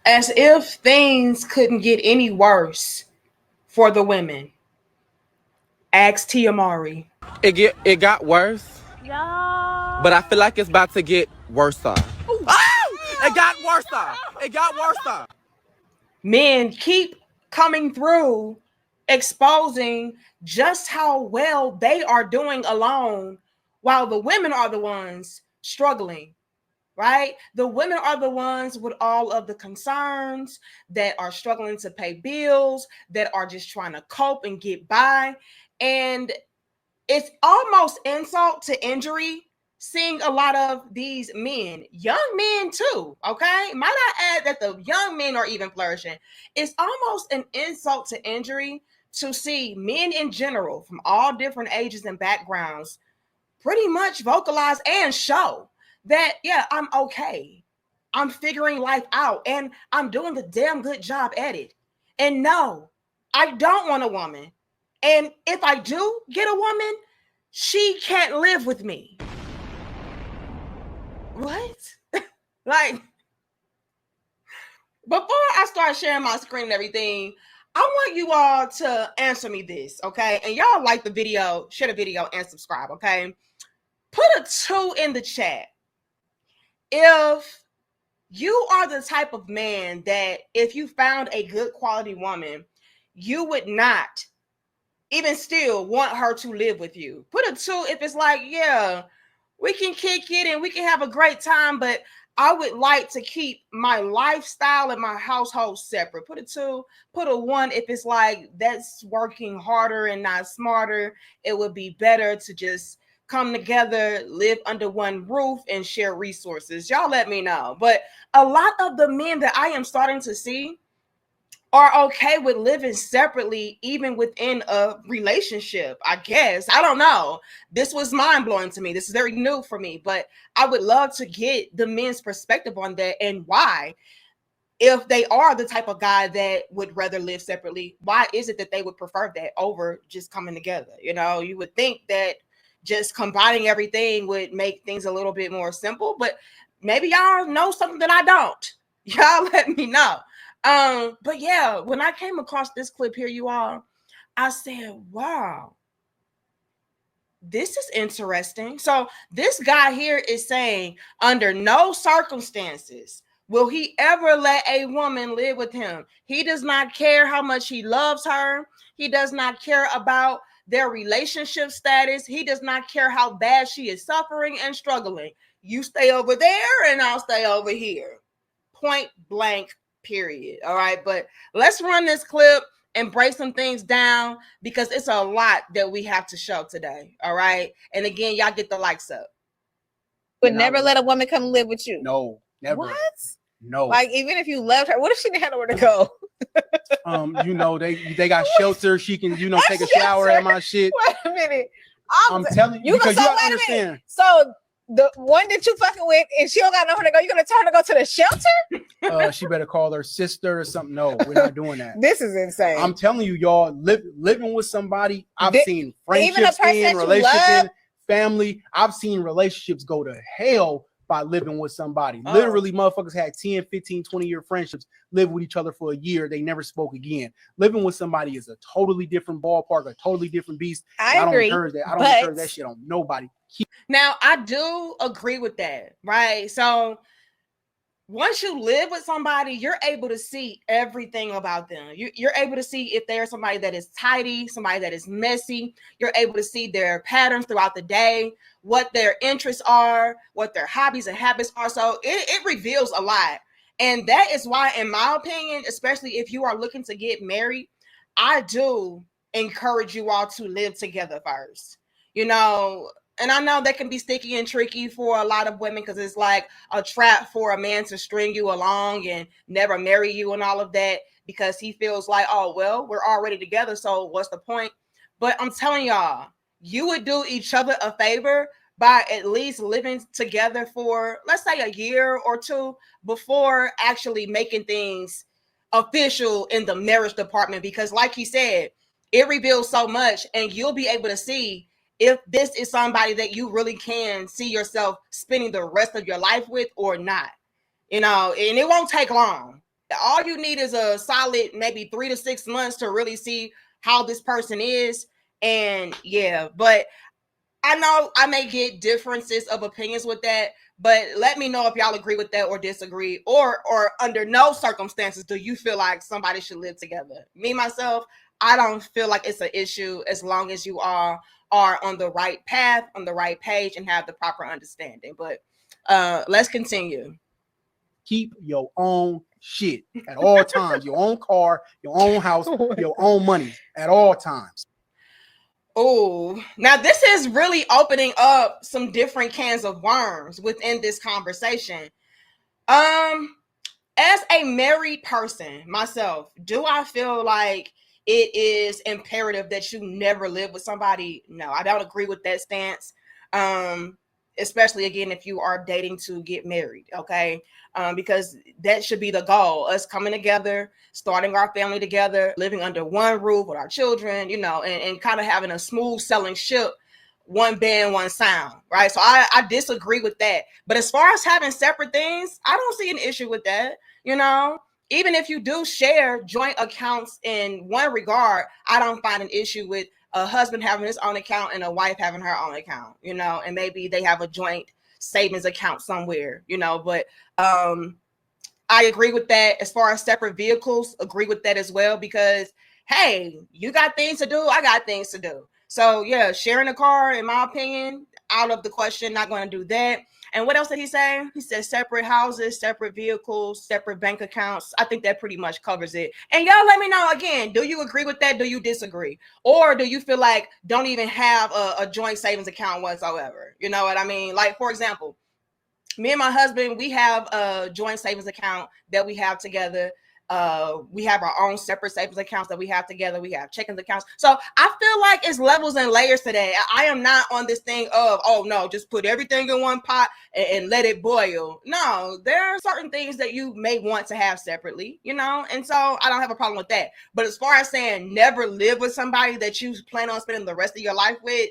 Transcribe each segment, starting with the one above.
As if things couldn't get any worse for the women. Ask Tiamari. It got worse, No. but I feel like it's about to get worse. Oh, it got worse. It got worse. Men keep coming through exposing just how well they are doing alone while the women are the ones struggling, right? The women are the ones with all of the concerns, that are struggling to pay bills, that are just trying to cope and get by. And it's almost insult to injury seeing a lot of these men, young men too, okay? Might I add that the young men are even flourishing. It's almost an insult to injury to see men in general from all different ages and backgrounds pretty much vocalize and show that, yeah, I'm okay. I'm figuring life out and I'm doing a damn good job at it. And no, I don't want a woman. And if I do get a woman, she can't live with me. What? Like, before I start sharing my screen and everything, I want you all to answer me this, okay? And y'all like the video, share the video, and subscribe, okay? Put a 2 in the chat if you are the type of man that if you found a good quality woman, you would not even still want her to live with you. Put a 2 if it's like, yeah, we can kick it and we can have a great time, but I would like to keep my lifestyle and my household separate. Put a 2. Put a 1 if it's like, that's working harder and not smarter. It would be better to just come together, live under one roof, and share resources. Y'all let me know. But a lot of the men that I am starting to see are okay with living separately, even within a relationship, I guess. I don't know. This was mind blowing to me. This is very new for me, but I would love to get the men's perspective on that and why. If they are the type of guy that would rather live separately, why is it that they would prefer that over just coming together? You know, you would think that just combining everything would make things a little bit more simple, but maybe y'all know something that I don't. Y'all let me know. But yeah, when I came across this clip here, you all, I said, wow, this is interesting. So this guy here is saying, under no circumstances will he ever let a woman live with him. He does not care how much he loves her. He does not care about their relationship status. He does not care how bad she is suffering and struggling. You stay over there and I'll stay over here. Point blank, period. All right. But let's run this clip and break some things down because it's a lot that we have to show today. All right. And again, y'all get the likes up. Would never let a woman come live with you. No, never. What? No. Like, even if you loved her, what if she didn't have nowhere to go? You know, they got shelter. She can, you know, take a shower at my shit. Wait a minute. I'm telling you, because you have to understand. So the one that you fucking with, and she don't got nowhere to go, you're gonna tell her to go to the shelter? She better call her sister or something. No, we're not doing that. This is insane. I'm telling you, y'all, living with somebody, I've seen friendships in, relationships in, family. I've seen relationships go to hell by living with somebody. Literally, motherfuckers had 10, 15, 20-year friendships, lived with each other for a year. They never spoke again. Living with somebody is a totally different ballpark, a totally different beast. I agree. Don't encourage that. I don't encourage that shit on nobody. Now, I do agree with that, right? So once you live with somebody, you're able to see everything about them. You're able to see if they're somebody that is tidy, somebody that is messy. You're able to see their patterns throughout the day, what their interests are, what their hobbies and habits are. So it reveals a lot. And that is why, in my opinion, especially if you are looking to get married, I do encourage you all to live together first. You know, and I know that can be sticky and tricky for a lot of women because it's like a trap for a man to string you along and never marry you and all of that because he feels like, oh, well, we're already together. So what's the point? But I'm telling y'all, you would do each other a favor by at least living together for, let's say, a year or two before actually making things official in the marriage department. Because like he said, it reveals so much and you'll be able to see if this is somebody that you really can see yourself spending the rest of your life with or not, you know, and it won't take long. All you need is a solid maybe 3 to 6 months to really see how this person is. And yeah, but I know I may get differences of opinions with that, but let me know if y'all agree with that or disagree, or under no circumstances do you feel like somebody should live together. Me, myself, I don't feel like it's an issue as long as you are on the right path, on the right page, and have the proper understanding. But let's continue. Keep your own shit at all times. Your own car, your own house, your own money at all times. Oh, now this is really opening up some different cans of worms within this conversation. As a married person myself, do I feel like it is imperative that you never live with somebody? No, I don't agree with that stance. Especially again, if you are dating to get married, okay? Because that should be the goal, us coming together, starting our family together, living under one roof with our children, you know, and kind of having a smooth sailing ship, one band, one sound, right? So I disagree with that. But as far as having separate things, I don't see an issue with that, you know? Even if you do share joint accounts in one regard, I don't find an issue with a husband having his own account and a wife having her own account, you know, and maybe they have a joint savings account somewhere, you know, but I agree with that. As far as separate vehicles, agree with that as well, because hey, you got things to do, I got things to do. So yeah, sharing a car, in my opinion, out of the question, not going to do that. And what else did he say? He said separate houses, separate vehicles, separate bank accounts. I think that pretty much covers it. And y'all let me know again, do you agree with that? Do you disagree? Or do you feel like don't even have a joint savings account whatsoever? You know what I mean? Like, for example, me and my husband, we have a joint savings account that we have together. We have our own separate savings accounts that we have together. We have checking accounts. So I feel like it's levels and layers today. I am not on this thing of, oh no, just put everything in one pot and let it boil. No, there are certain things that you may want to have separately, you know? And so I don't have a problem with that. But as far as saying never live with somebody that you plan on spending the rest of your life with,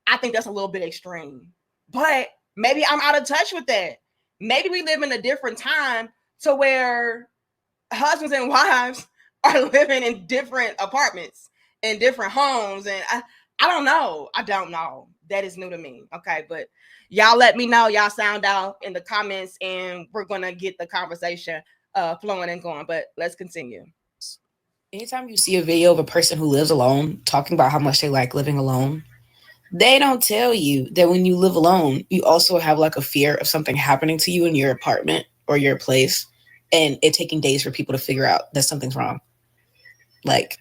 I think that's a little bit extreme. But maybe I'm out of touch with that. Maybe we live in a different time to where husbands and wives are living in different apartments and different homes. And I don't know. I don't know. That is new to me. Okay. But y'all let me know. Y'all sound out in the comments and we're going to get the conversation flowing and going. But let's continue. Anytime you see a video of a person who lives alone talking about how much they like living alone, they don't tell you that when you live alone, you also have like a fear of something happening to you in your apartment or your place, and it taking days for people to figure out that something's wrong. Like,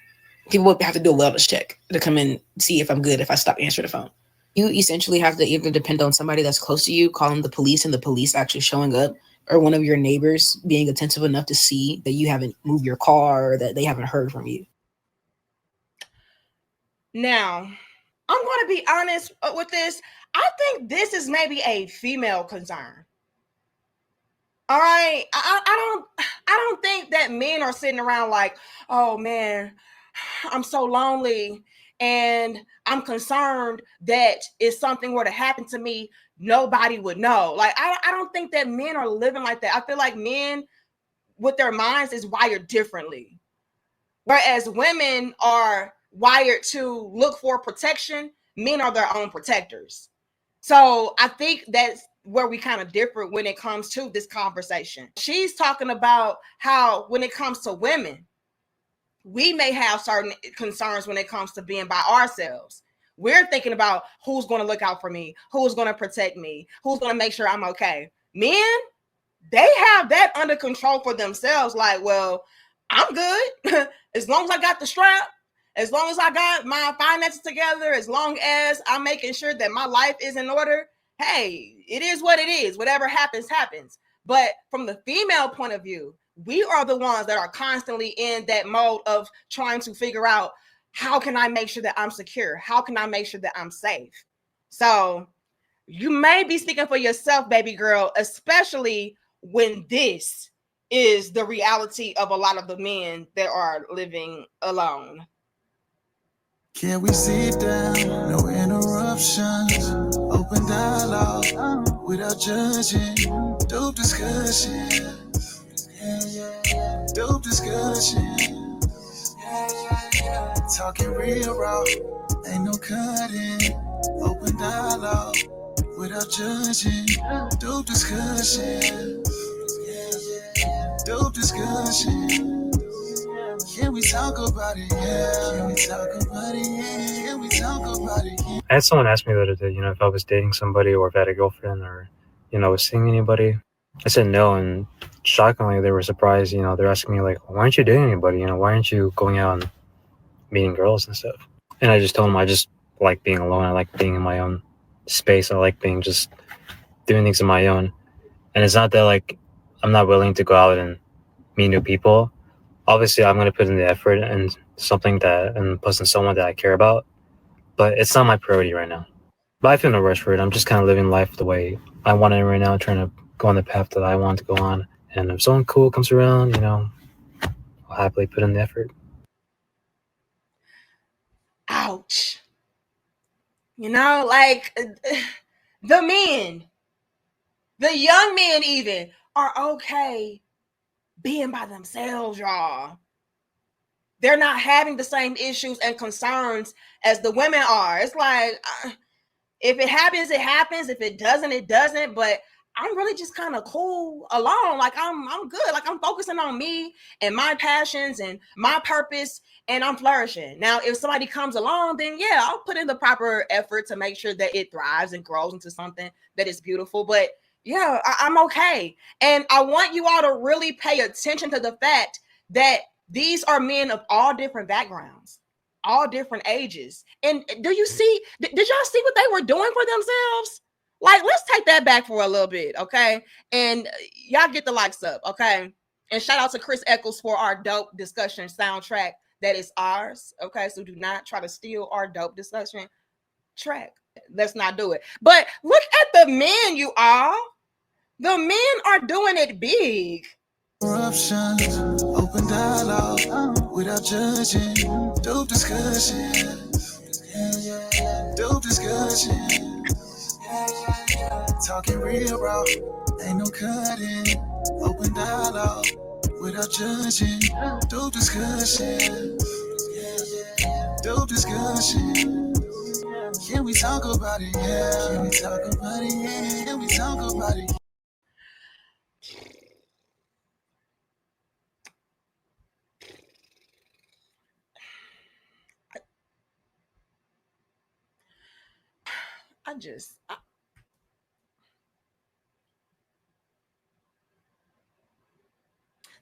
people would have to do a wellness check to come and see if I'm good if I stop answering the phone. You essentially have to either depend on somebody that's close to you, calling the police and the police actually showing up, or one of your neighbors being attentive enough to see that you haven't moved your car or that they haven't heard from you. Now, I'm going to be honest with this. I think this is maybe a female concern. All right. I don't think that men are sitting around like, oh man, I'm so lonely and I'm concerned that if something were to happen to me, nobody would know. Like, I don't think that men are living like that. I feel like men with their minds is wired differently. Whereas women are wired to look for protection, men are their own protectors. So I think that's where we kind of differ when it comes to this conversation. She's talking about how when it comes to women, we may have certain concerns when it comes to being by ourselves. We're thinking about who's going to look out for me, who's going to protect me, who's going to make sure I'm okay. Men, they have that under control for themselves. Like, well, I'm good as long as I got the strap, as long as I got my finances together, as long as I'm making sure that my life is in order. Hey, it is what it is. Whatever happens, happens. But from the female point of view, we are the ones that are constantly in that mode of trying to figure out, how can I make sure that I'm secure? How can I make sure that I'm safe? So you may be speaking for yourself, baby girl, especially when this is the reality of a lot of the men that are living alone. Can we sit down? No interruptions. Open dialogue without judging. Dope discussions. Yeah. Dope discussion. Talking real raw. Ain't no cutting. Open dialogue without judging. Dope discussion. Dope discussion. Can we talk about it? Yeah. Can we talk about it? Yeah. Can we talk about it? Yeah. I had someone ask me the other day, if I was dating somebody or if I had a girlfriend or, was seeing anybody. I said no, and shockingly, they were surprised. They're asking me, like, why aren't you dating anybody? Why aren't you going out and meeting girls and stuff? And I just told them I just like being alone. I like being in my own space. I like being just doing things on my own. And it's not that, like, I'm not willing to go out and meet new people. Obviously, I'm going to put in the effort and plus in someone that I care about. But it's not my priority right now. But I feel no rush for it. I'm just kind of living life the way I want it right now, trying to go on the path that I want to go on. And if someone cool comes around, I'll happily put in the effort. Ouch. Like the men, the young men even, are okay being by themselves, y'all. They're not having the same issues and concerns as the women are. It's like, if it happens, it happens. If it doesn't, it doesn't. But I'm really just kind of cool alone. Like I'm good. Like I'm focusing on me and my passions and my purpose, and I'm flourishing. Now, if somebody comes along, then yeah, I'll put in the proper effort to make sure that it thrives and grows into something that is beautiful. But yeah, I'm okay. And I want you all to really pay attention to the fact that these are men of all different backgrounds, all different ages. And do you see, did y'all see what they were doing for themselves? Like, let's take that back for a little bit, okay? And y'all get the likes up, okay? And shout out to Chris Eccles for our dope discussion soundtrack that is ours, okay? So do not try to steal our dope discussion track. Let's not do it. But look at the men, you all. The men are doing it big. Corruptions, open dialogue without judging. Dope discussion. Dope discussion. Talking real raw. Ain't no cutting. Open dialogue without judging. Dope discussion. Dope discussion. Can we talk about it? Yeah. Can we talk about it? Yeah. Can we talk about it?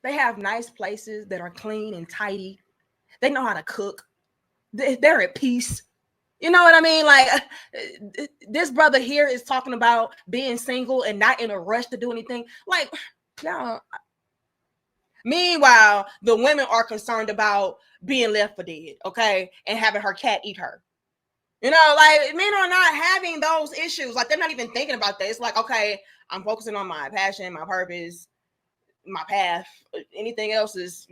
They have nice places that are clean and tidy. They know how to cook. They're at peace. You know what I mean? Like, this brother here is talking about being single and not in a rush to do anything. Like, no. Meanwhile, the women are concerned about being left for dead, okay? And having her cat eat her. Like, men are not having those issues. Like, they're not even thinking about that. It's like, okay, I'm focusing on my passion, my purpose, my path. Anything else is,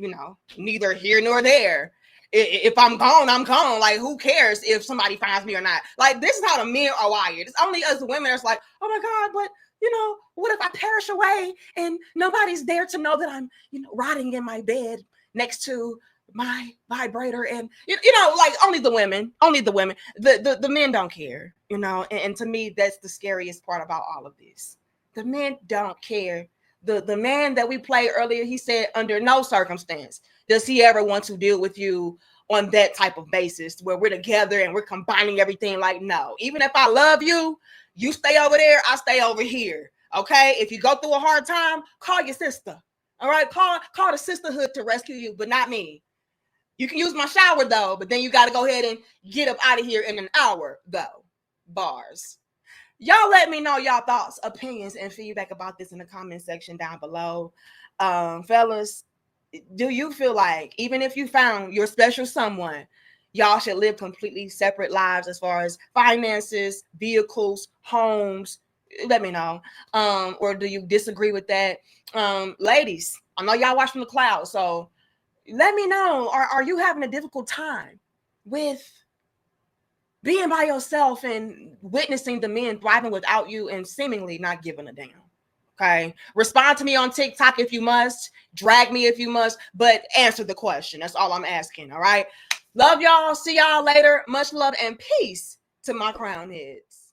neither here nor there. If I'm gone, I'm gone. Like, who cares if somebody finds me or not? Like, this is how the men are wired. It's only us women that's like, oh my God, but what if I perish away and nobody's there to know that I'm, rotting in my bed next to my vibrator? And like, only the women. The men don't care, and to me, that's the scariest part about all of this. The men don't care. The man that we played earlier, he said, under no circumstance does he ever want to deal with you on that type of basis where we're together and we're combining everything. Like, no, even if I love you, you stay over there, I stay over here. Okay. If you go through a hard time, call your sister. All right. Call the sisterhood to rescue you, but not me. You can use my shower though, but then you got to go ahead and get up out of here in an hour though. Bars. Y'all let me know y'all thoughts, opinions, and feedback about this in the comment section down below. Fellas, do you feel like even if you found your special someone, y'all should live completely separate lives as far as finances, vehicles, homes? Let me know. Or do you disagree with that? Ladies, I know y'all watch from the cloud, so let me know. Are you having a difficult time with being by yourself and witnessing the men thriving without you and seemingly not giving a damn? Okay. Respond to me on TikTok if you must. Drag me if you must, but answer the question. That's all I'm asking. All right. Love y'all. See y'all later. Much love and peace to my crown heads.